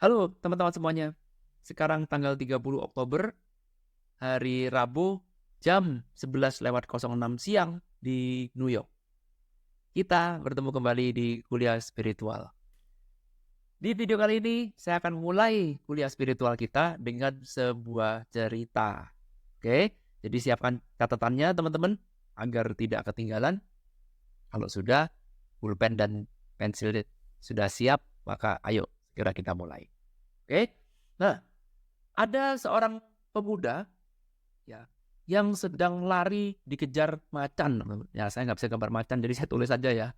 Halo teman-teman semuanya. Sekarang tanggal 30 Oktober, hari Rabu, jam 11:06 siang di New York. Kita bertemu kembali di kuliah spiritual. Di video kali ini, saya akan mulai kuliah spiritual kita dengan sebuah cerita. Oke, jadi siapkan catatannya teman-teman, agar tidak ketinggalan. Kalau sudah, pulpen dan pensil sudah siap, maka ayo segera kita mulai. Oke, nah, ada seorang pemuda ya yang sedang lari dikejar macan. Ya, saya nggak bisa gambar macan, jadi saya tulis saja ya.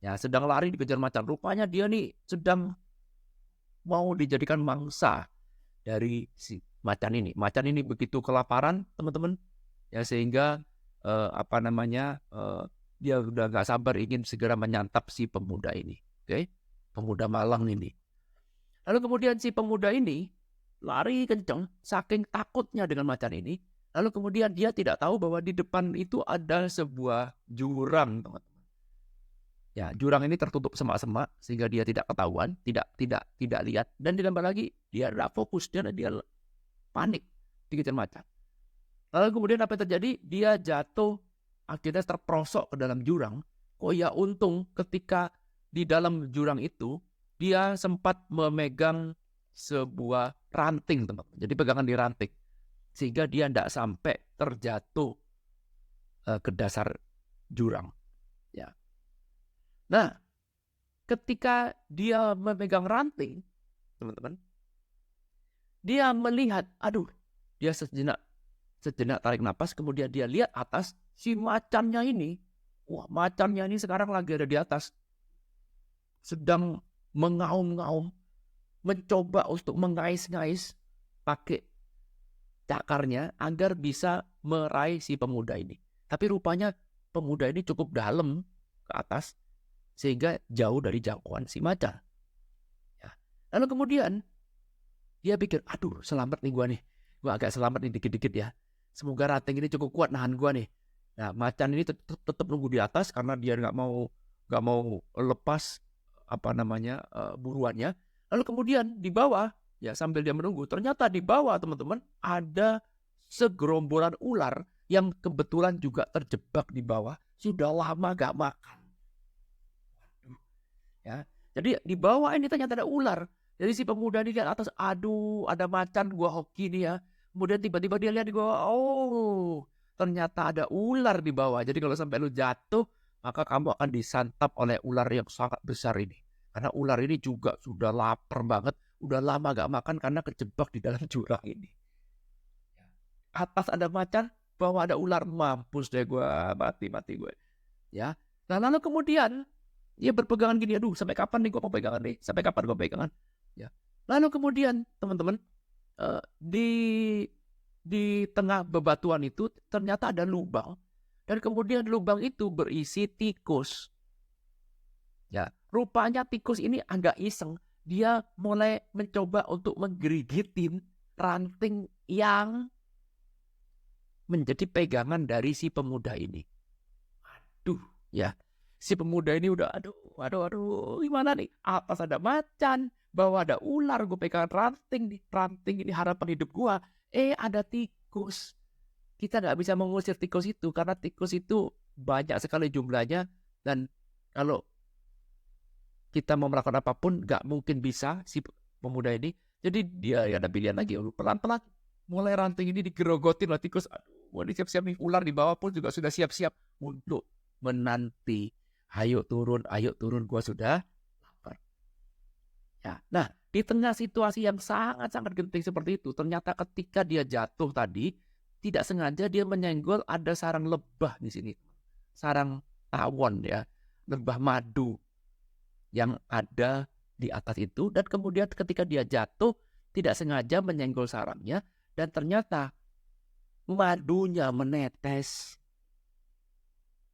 Ya, sedang lari dikejar macan. Rupanya dia nih sedang mau dijadikan mangsa dari si macan ini. Macan ini begitu kelaparan, teman-teman, ya sehingga dia udah nggak sabar ingin segera menyantap si pemuda ini. Oke, pemuda malang ini. Lalu kemudian si pemuda ini lari kenceng saking takutnya dengan macan ini. Lalu kemudian dia tidak tahu bahwa di depan itu ada sebuah jurang, teman-teman. Ya, jurang ini tertutup semak-semak sehingga dia tidak ketahuan, tidak lihat, dan ditambah lagi dia tidak fokus, dia panik dikejar macan. Lalu kemudian apa yang terjadi? Dia jatuh, akhirnya terperosok ke dalam jurang. Oh ya, untung ketika di dalam jurang itu dia sempat memegang sebuah ranting, teman-teman. Jadi pegangan di ranting sehingga dia tidak sampai terjatuh ke dasar jurang. Ya. Nah, ketika dia memegang ranting, teman-teman, dia melihat, aduh, dia sejenak tarik napas, kemudian dia lihat atas si macannya ini. Wah, macannya ini sekarang lagi ada di atas, sedang mengaum-ngaum, mencoba untuk mengais-ngais pakai cakarnya agar bisa meraih si pemuda ini. Tapi rupanya pemuda ini cukup dalam ke atas sehingga jauh dari jangkauan si macan. Ya. Lalu kemudian dia pikir, aduh selamat nih gua nih. Gua agak selamat nih dikit-dikit ya. Semoga ranting ini cukup kuat nahan gua nih. Nah, macan ini tetap nunggu di atas karena dia nggak mau lepas buruannya. Lalu kemudian di bawah, ya sambil dia menunggu, ternyata di bawah teman-teman ada segerombolan ular yang kebetulan juga terjebak di bawah, sudah lama gak makan. Ya, jadi di bawah ini ternyata ada ular. Jadi si pemuda ini lihat atas, aduh ada macan, gua hoki nih ya. Kemudian tiba-tiba dia lihat di bawah, oh ternyata ada ular di bawah. Jadi kalau sampai lu jatuh, maka kamu akan disantap oleh ular yang sangat besar ini. Karena ular ini juga sudah lapar banget, udah lama gak makan karena kejebak di dalam jurang ini. Atas ada macan, bawah ada ular, mampus deh gue, mati gue. Ya, nah lalu kemudian dia berpegangan gini, aduh sampai kapan nih gue mau pegangan nih, sampai kapan gue pegangan. Ya, lalu kemudian teman-teman, di tengah bebatuan itu ternyata ada lubang, dan kemudian lubang itu berisi tikus. Ya, rupanya tikus ini agak iseng, dia mulai mencoba untuk menggerigitin ranting yang menjadi pegangan dari si pemuda ini. Aduh, ya, si pemuda ini udah aduh, gimana nih? Atas ada macan, bawah ada ular, gue pegang ranting nih, ranting ini harapan hidup gue. Ada tikus. Kita nggak bisa mengusir tikus itu karena tikus itu banyak sekali jumlahnya, dan kalau kita mau melakukan apapun nggak mungkin bisa si pemuda ini. Jadi dia ya ada pilihan lagi, pelan-pelan mulai ranting ini digerogotin lah tikus. Aduh, ini siap-siap nih, ular di bawah pun juga sudah siap-siap untuk menanti. Ayo turun, gua sudah lapar. Ya, nah di tengah situasi yang sangat-sangat genting seperti itu, ternyata ketika dia jatuh tadi, tidak sengaja dia menyenggol ada sarang lebah di sini, sarang tawon ya, lebah madu yang ada di atas itu, dan kemudian ketika dia jatuh tidak sengaja menyenggol sarangnya, dan ternyata madunya menetes.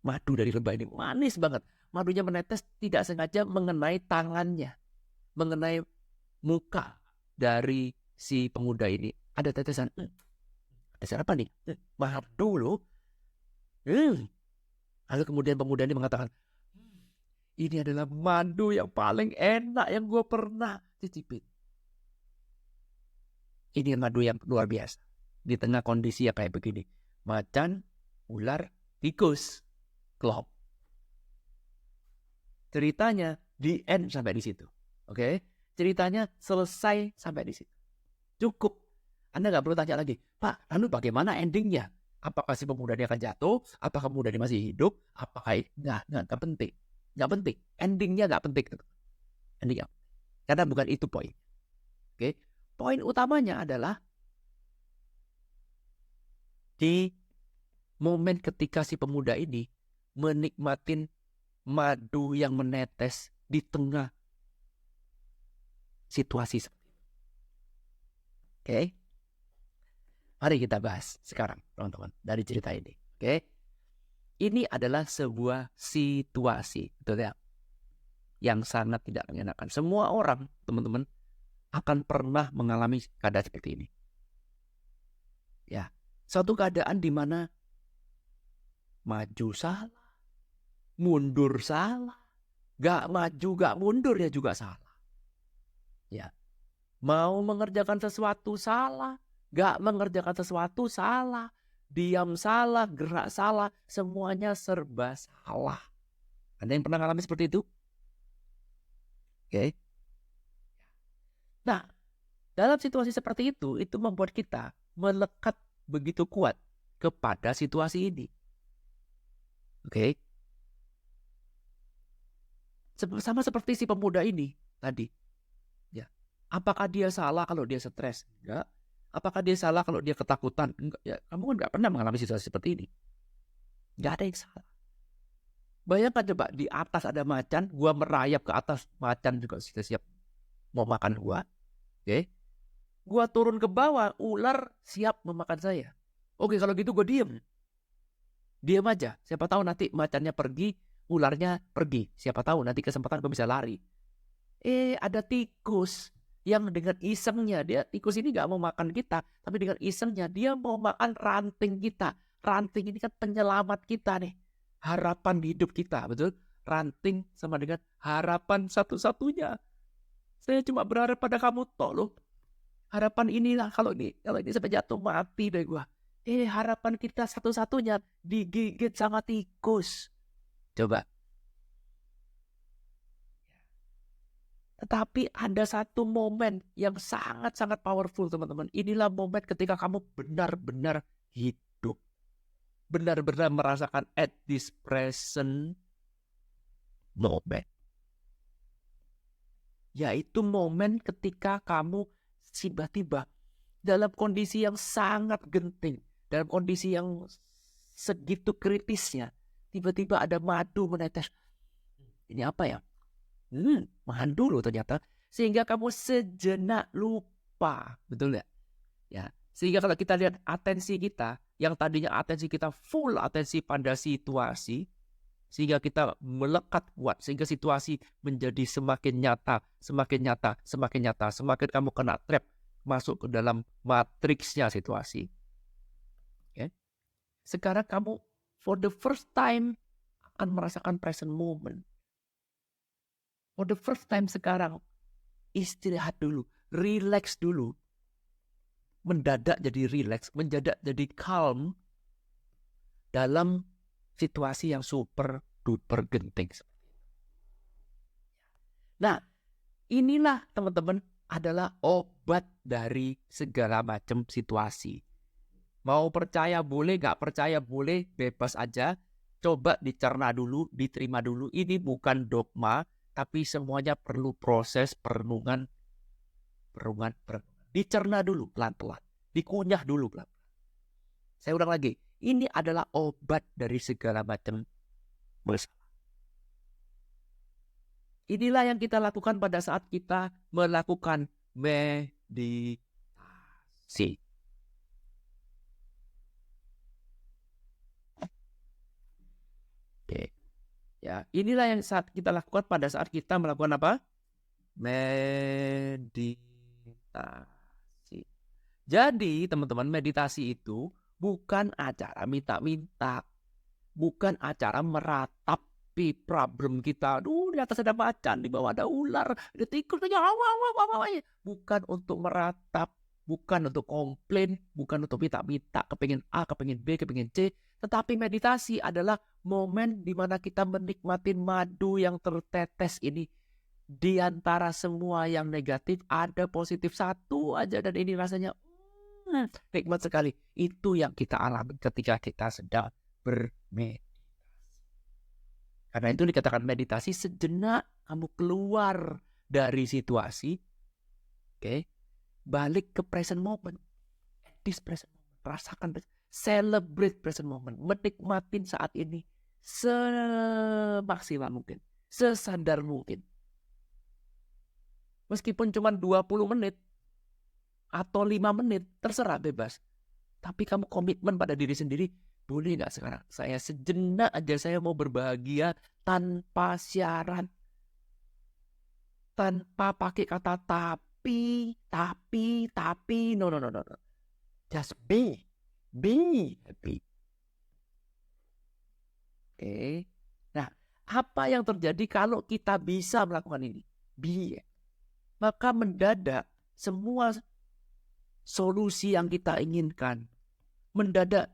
Madu dari lebah ini manis banget. Madunya menetes tidak sengaja mengenai tangannya, mengenai muka dari si pemuda ini. Ada tetesan. Tetesan apa nih? Madu loh. Lalu kemudian pemuda ini mengatakan, ini adalah madu yang paling enak yang gue pernah cicipin. Ini madu yang luar biasa. Di tengah kondisi yang kayak begini. Macan, ular, tikus, klop. Ceritanya di end sampai di situ. Oke? Ceritanya selesai sampai di situ. Cukup. Anda nggak perlu tanya lagi, Pak, lalu bagaimana endingnya? Apakah si pemuda ini akan jatuh? Apakah pemuda ini masih hidup? Apakah nggak penting. Nggak penting. Endingnya nggak penting. Endingnya. Karena bukan itu poin. Oke? Poin utamanya adalah di momen ketika si pemuda ini menikmatin madu yang menetes di tengah situasi seperti itu. Oke? Mari kita bahas sekarang, teman-teman, dari cerita ini. Oke? Ini adalah sebuah situasi, betul ya? Yang sangat tidak menyenangkan. Semua orang, teman-teman, akan pernah mengalami keadaan seperti ini. Ya, suatu keadaan di mana maju salah, mundur salah, gak maju, gak mundur ya juga salah. Ya, mau mengerjakan sesuatu salah, gak mengerjakan sesuatu salah, diam salah, gerak salah, semuanya serba salah. Ada yang pernah mengalami seperti itu? Oke. Nah, dalam situasi seperti itu membuat kita melekat begitu kuat kepada situasi ini. Oke. Sama seperti si pemuda ini tadi. Ya. Apakah dia salah kalau dia stres? Enggak. Apakah dia salah kalau dia ketakutan? Enggak. Ya, kamu kan nggak pernah mengalami situasi seperti ini. Nggak ada yang salah. Bayangkan coba di atas ada macan, gua merayap ke atas, macan juga sudah siap mau makan gua. Oke. Gua turun ke bawah, ular siap memakan saya. Oke, kalau gitu gua diem. Diem aja. Siapa tahu nanti macannya pergi, ularnya pergi. Siapa tahu nanti kesempatan gua bisa lari. Ada tikus yang dengan isengnya, tikus ini gak mau makan kita, tapi dengan isengnya dia mau makan ranting kita. Ranting ini kan penyelamat kita nih, harapan hidup kita, betul? Ranting sama dengan harapan satu-satunya. Saya cuma berharap pada kamu toh loh. Harapan inilah kalau ini sampai jatuh mati deh gua. Harapan kita satu-satunya digigit sama tikus. Coba. Tetapi ada satu momen yang sangat-sangat powerful, teman-teman. Inilah momen ketika kamu benar-benar hidup. Benar-benar merasakan at this present moment. Yaitu momen ketika kamu tiba-tiba dalam kondisi yang sangat genting. Dalam kondisi yang segitu kritisnya. Tiba-tiba ada madu menetes. Ini apa ya? Madu loh ternyata. Sehingga kamu sejenak lupa. Betul ya? Ya. Sehingga kalau kita lihat atensi kita, yang tadinya atensi kita full atensi pada situasi, sehingga kita melekat kuat, sehingga situasi menjadi semakin nyata, semakin nyata, semakin nyata, semakin kamu kena trap, masuk ke dalam matriksnya situasi. Okay? Sekarang kamu for the first time akan merasakan present moment. For the first time sekarang, istirahat dulu, relax dulu. Mendadak jadi relax, mendadak jadi calm dalam situasi yang super duper genting. Nah, inilah teman-teman adalah obat dari segala macam situasi. Mau percaya boleh, gak percaya boleh, bebas aja. Coba dicerna dulu, diterima dulu. Ini bukan dogma, tapi semuanya perlu proses perenungan. Dicerna dulu pelan-pelan. Dikunyah dulu pelan-pelan. Saya ulang lagi. Ini adalah obat dari segala macam masalah. Inilah yang kita lakukan pada saat kita melakukan meditasi. Oke. Ya, inilah yang saat kita lakukan pada saat kita melakukan apa? Meditasi. Jadi, teman-teman, meditasi itu bukan acara minta-minta. Bukan acara meratapi problem kita. Aduh, di atas ada macan, di bawah ada ular, ada tikus. Bukan untuk meratap. bukan untuk komplain, bukan untuk minta-minta, kepengen A, kepengen B, kepengen C, tetapi meditasi adalah momen di mana kita menikmati madu yang tertetes ini. Di antara semua yang negatif, ada positif satu aja, dan ini rasanya nikmat sekali. Itu yang kita alami ketika kita sedang bermeditasi. Karena itu dikatakan meditasi, sejenak kamu keluar dari situasi, balik ke present moment. This present moment. Rasakan, celebrate present moment. Menikmatin saat ini semaksimal mungkin, sesadar mungkin. Meskipun cuma 20 menit atau 5 menit, terserah, bebas. Tapi kamu komitmen pada diri sendiri, boleh nggak sekarang saya sejenak aja saya mau berbahagia tanpa syarat, tanpa pakai kata tapi, no. Just be happy. Nah, apa yang terjadi kalau kita bisa melakukan ini? Maka mendadak semua solusi yang kita inginkan, mendadak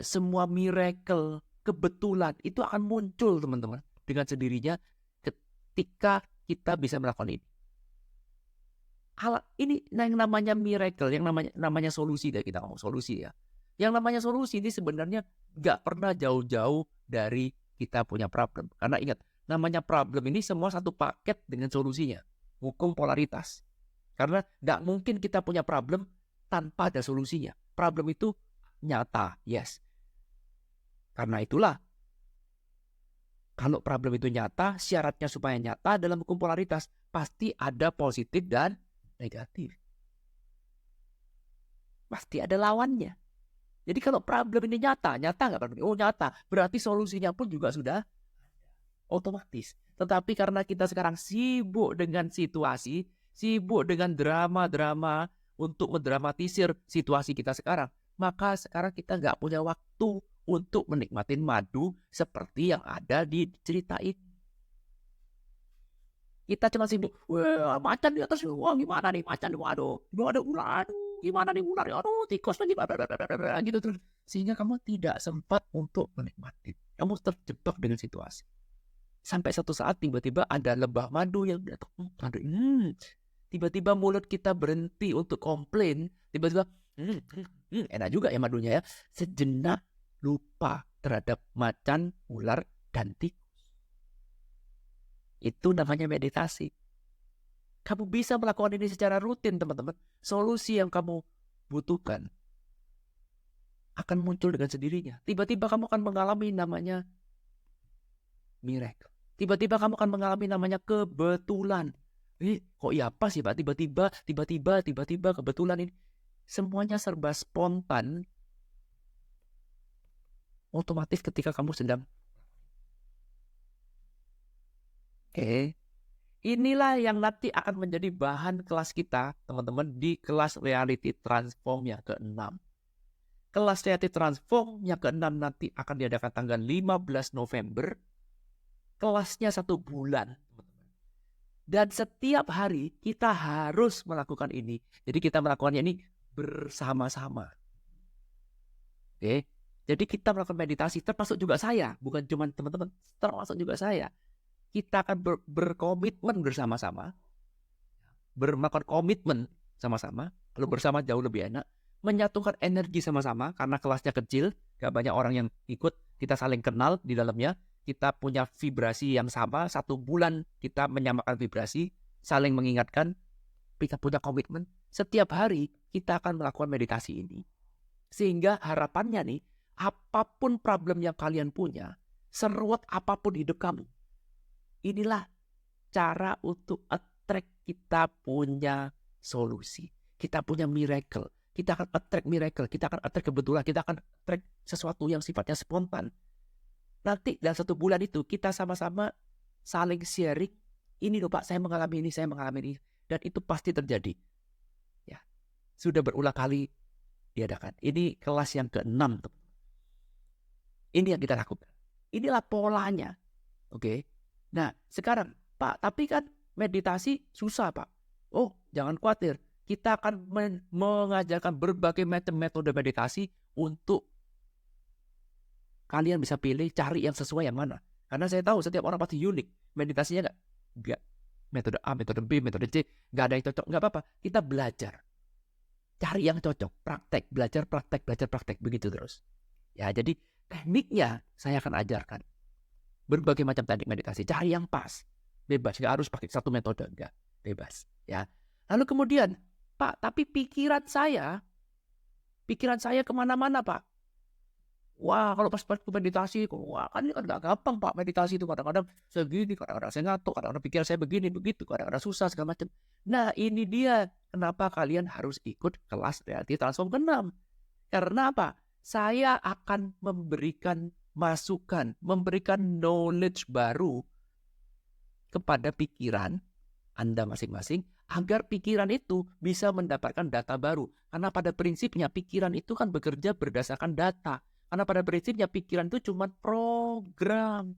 semua miracle, kebetulan itu akan muncul, teman-teman, dengan sendirinya ketika kita bisa melakukan ini. Ini yang namanya miracle, yang namanya solusi, dari kita ngomong solusi ya. Yang namanya solusi ini sebenarnya nggak pernah jauh-jauh dari kita punya problem. Karena ingat, namanya problem ini semua satu paket dengan solusinya. Hukum polaritas. Karena nggak mungkin kita punya problem tanpa ada solusinya. Problem itu nyata, yes. Karena itulah, kalau problem itu nyata, syaratnya supaya nyata dalam hukum polaritas, pasti ada positif dan negatif. Pasti ada lawannya. Jadi kalau problem ini nyata nggak problem? Oh, nyata. Berarti solusinya pun juga sudah otomatis. Tetapi karena kita sekarang sibuk dengan situasi, sibuk dengan drama-drama untuk mendramatisir situasi kita sekarang, maka sekarang kita nggak punya waktu untuk menikmati madu seperti yang ada di cerita ini. Kita cuma sibuk, wah, macan di atas, wah gimana nih macan, waduh, ada ular, gimana nih ular, aduh tikus lagi, gitu terus, sehingga kamu tidak sempat untuk menikmati. Kamu terjebak dengan situasi. Sampai satu saat tiba-tiba ada lebah madu yang datang. Tiba-tiba mulut kita berhenti untuk komplain. Tiba-tiba enak juga ya madunya ya. Sejenak lupa terhadap macan, ular, dan tikus. Itu namanya meditasi. Kamu bisa melakukan ini secara rutin, teman-teman. Solusi yang kamu butuhkan akan muncul dengan sendirinya. Tiba-tiba kamu akan mengalami namanya miracle. Tiba-tiba kamu akan mengalami namanya kebetulan. Kok iya apa sih Pak? Tiba-tiba kebetulan ini. Semuanya serba spontan. Otomatis ketika kamu sedang. Inilah yang nanti akan menjadi bahan kelas kita, teman-teman, di kelas Reality Transform yang ke-6. Kelas Reality Transform yang ke-6 nanti akan diadakan tanggal 15 November. Kelasnya 1 bulan. Dan setiap hari kita harus melakukan ini. Jadi kita melakukannya ini bersama-sama. Jadi kita melakukan meditasi, termasuk juga saya. Bukan cuma teman-teman, termasuk juga saya. Kita akan berkomitmen bersama-sama. Melakukan komitmen sama-sama. Kalau bersama jauh lebih enak. Menyatukan energi sama-sama. Karena kelasnya kecil, gak banyak orang yang ikut. Kita saling kenal di dalamnya. Kita punya vibrasi yang sama. 1 bulan kita menyamakan vibrasi, saling mengingatkan, kita punya komitmen. Setiap hari kita akan melakukan meditasi ini. Sehingga harapannya nih, apapun problem yang kalian punya, seruat apapun hidup kamu, inilah cara untuk attract kita punya solusi. Kita punya miracle. Kita akan attract miracle. Kita akan attract kebetulan. Kita akan attract sesuatu yang sifatnya spontan. Nanti dalam 1 bulan itu kita sama-sama saling sharing. Ini loh Pak, saya mengalami ini, saya mengalami ini. Dan itu pasti terjadi. Ya, sudah berulang kali diadakan. Ini kelas yang ke-6. Ini yang kita lakukan. Inilah polanya. Oke. Nah, sekarang Pak, tapi kan meditasi susah Pak. Oh, jangan khawatir. kita akan mengajarkan berbagai macam metode meditasi untuk kalian bisa pilih, cari yang sesuai yang mana. Karena saya tahu setiap orang pasti unik. Meditasinya nggak metode A, metode B, metode C, nggak ada yang cocok, nggak apa-apa. Kita belajar, cari yang cocok, praktek, belajar, praktek, begitu terus. Ya, jadi tekniknya saya akan ajarkan berbagai macam teknik meditasi. Cari yang pas, bebas, nggak harus pakai satu metode, nggak, bebas. Ya. Lalu kemudian, Pak, tapi pikiran saya kemana-mana, Pak. Wah, kalau pas meditasi, wah kan ini kan gak gampang Pak meditasi itu. Kadang-kadang segini, kadang-kadang saya ngantuk, kadang-kadang pikiran saya begini, begitu, kadang-kadang susah segala macam. Nah ini dia kenapa kalian harus ikut kelas Reality Transform ke-6. Karena apa? Saya akan memberikan masukan, memberikan knowledge baru kepada pikiran Anda masing-masing, agar pikiran itu bisa mendapatkan data baru. Karena pada prinsipnya pikiran itu kan bekerja berdasarkan data. Karena pada prinsipnya pikiran itu cuma program.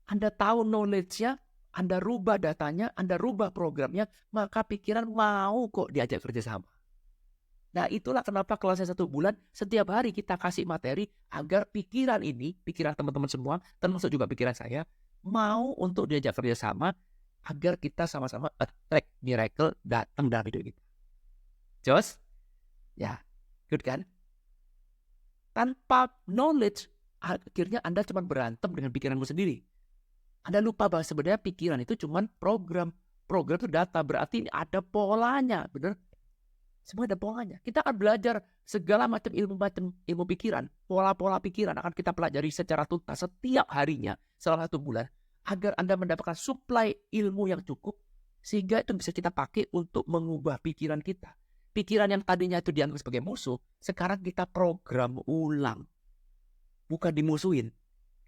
Anda tahu knowledge-nya, Anda rubah datanya, Anda rubah programnya, maka pikiran mau kok diajak kerjasama. Nah itulah kenapa kelasnya 1 bulan, setiap hari kita kasih materi agar pikiran ini, pikiran teman-teman semua, termasuk juga pikiran saya, mau untuk diajak kerjasama, agar kita sama-sama attract miracle datang dalam hidup kita. Jos? Ya, good kan? Tanpa knowledge, akhirnya Anda cuma berantem dengan pikiranmu sendiri. Anda lupa bahwa sebenarnya pikiran itu cuma program. Program itu data, berarti ada polanya, benar? Semua ada polanya. Kita akan belajar segala macam ilmu pikiran, pola-pola pikiran akan kita pelajari secara tuntas setiap harinya selama 1 bulan, agar Anda mendapatkan suplai ilmu yang cukup, sehingga itu bisa kita pakai untuk mengubah pikiran kita. Pikiran yang tadinya itu dianggap sebagai musuh, sekarang kita program ulang. Bukan dimusuhin.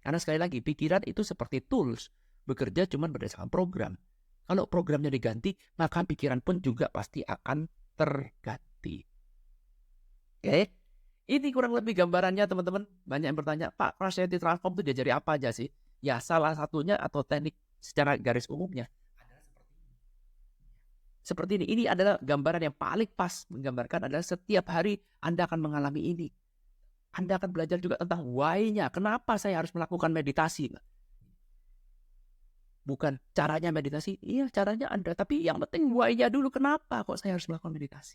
Karena sekali lagi, pikiran itu seperti tools. Bekerja cuma berdasarkan program. Kalau programnya diganti, maka pikiran pun juga pasti akan terganti. Oke? Ini kurang lebih gambarannya teman-teman. Banyak yang bertanya, Pak, Reality Transform itu diajari apa aja sih? Ya, salah satunya atau teknik secara garis umumnya seperti ini. Ini adalah gambaran yang paling pas menggambarkan adalah setiap hari Anda akan mengalami ini. Anda akan belajar juga tentang why-nya. Kenapa saya harus melakukan meditasi? Bukan caranya meditasi. Iya, caranya Anda. Tapi yang penting why-nya dulu. Kenapa kok saya harus melakukan meditasi?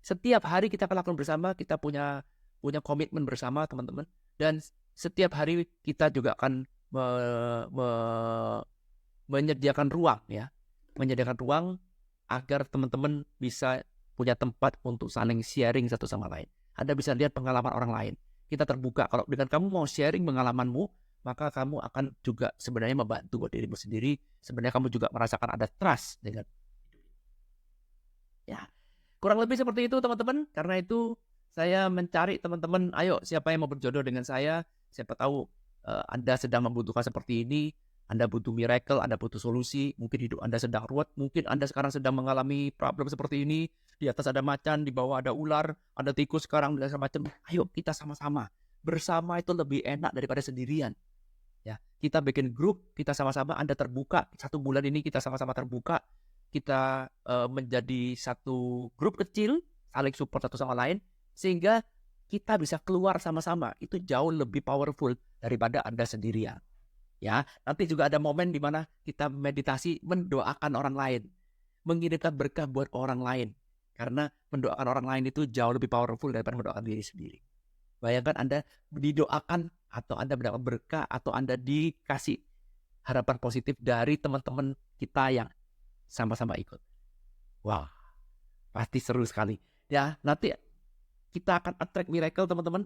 Setiap hari kita akan lakukan bersama. Kita punya komitmen bersama, teman-teman. Dan setiap hari kita juga akan menyediakan ruang, ya. Menyediakan ruang agar teman-teman bisa punya tempat untuk saling sharing satu sama lain. Anda bisa lihat pengalaman orang lain. Kita terbuka. Kalau dengan kamu mau sharing pengalamanmu, maka kamu akan juga sebenarnya membantu buat dirimu sendiri. Sebenarnya kamu juga merasakan ada trust dengan. Ya, kurang lebih seperti itu teman-teman. Karena itu saya mencari teman-teman. Ayo, siapa yang mau berjodoh dengan saya? Siapa tahu Anda sedang membutuhkan seperti ini. Anda butuh miracle, Anda butuh solusi, mungkin hidup Anda sedang ruwet, mungkin Anda sekarang sedang mengalami problem seperti ini, di atas ada macan, di bawah ada ular, ada tikus sekarang, dan segala macam. Ayo kita sama-sama. Bersama itu lebih enak daripada sendirian. Ya, kita bikin grup, kita sama-sama, Anda terbuka, 1 bulan ini kita sama-sama terbuka, kita menjadi satu grup kecil, saling support satu sama lain, sehingga kita bisa keluar sama-sama. Itu jauh lebih powerful daripada Anda sendirian. Ya, nanti juga ada momen di mana kita meditasi mendoakan orang lain, mengirimkan berkah buat orang lain. Karena mendoakan orang lain itu jauh lebih powerful daripada mendoakan diri sendiri. Bayangkan Anda didoakan atau Anda mendapat berkah atau Anda dikasih harapan positif dari teman-teman kita yang sama-sama ikut. Wah, pasti seru sekali. Ya, nanti kita akan attract miracle teman-teman.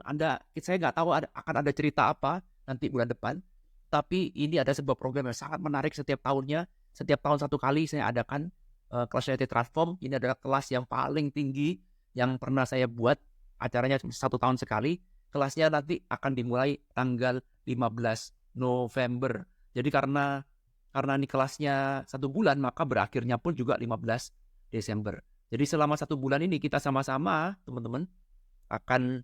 Saya nggak tahu akan ada cerita apa nanti bulan depan. Tapi ini ada sebuah program yang sangat menarik setiap tahunnya. Setiap tahun 1 kali saya adakan kelas Reality Transform. Ini adalah kelas yang paling tinggi yang pernah saya buat. Acaranya 1 tahun sekali. Kelasnya nanti akan dimulai tanggal 15 November. Jadi karena ini kelasnya 1 bulan, maka berakhirnya pun juga 15 Desember. Jadi selama 1 bulan ini kita sama-sama, teman-teman, akan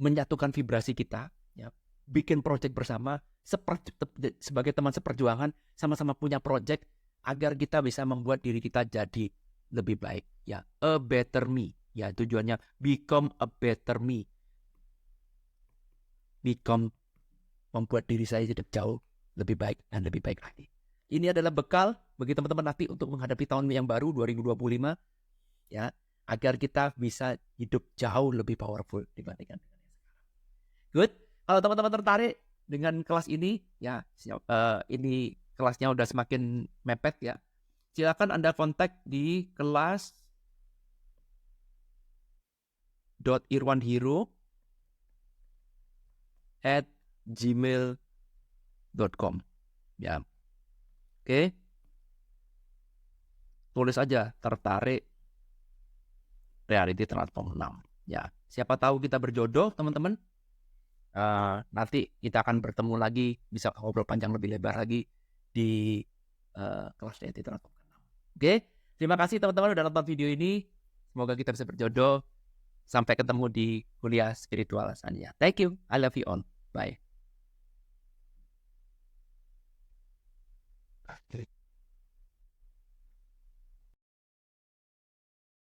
menyatukan vibrasi kita, ya, bikin project bersama sebagai teman seperjuangan, sama-sama punya project, agar kita bisa membuat diri kita jadi lebih baik, ya, a better me, ya, tujuannya become a better me, membuat diri saya hidup jauh lebih baik dan lebih baik lagi. Ini adalah bekal bagi teman-teman nanti untuk menghadapi tahun yang baru 2025, ya, agar kita bisa hidup jauh lebih powerful dibandingkan dengan yang sekarang. Good. Kalau teman-teman tertarik dengan kelas ini, ya, ini kelasnya udah semakin mepet, ya. Silakan Anda kontak di kelas.irwanhero@gmail.com, ya. Oke. Tulis aja tertarik Reality Transform 6. Ya, siapa tahu kita berjodoh, teman-teman. Nanti kita akan bertemu lagi, bisa ngobrol panjang lebih lebar lagi di kelas Reality Transform 6. Oke, terima kasih teman-teman udah nonton video ini. Semoga kita bisa berjodoh. Sampai ketemu di kuliah spiritual selanjutnya. Thank you. I love you all. Bye.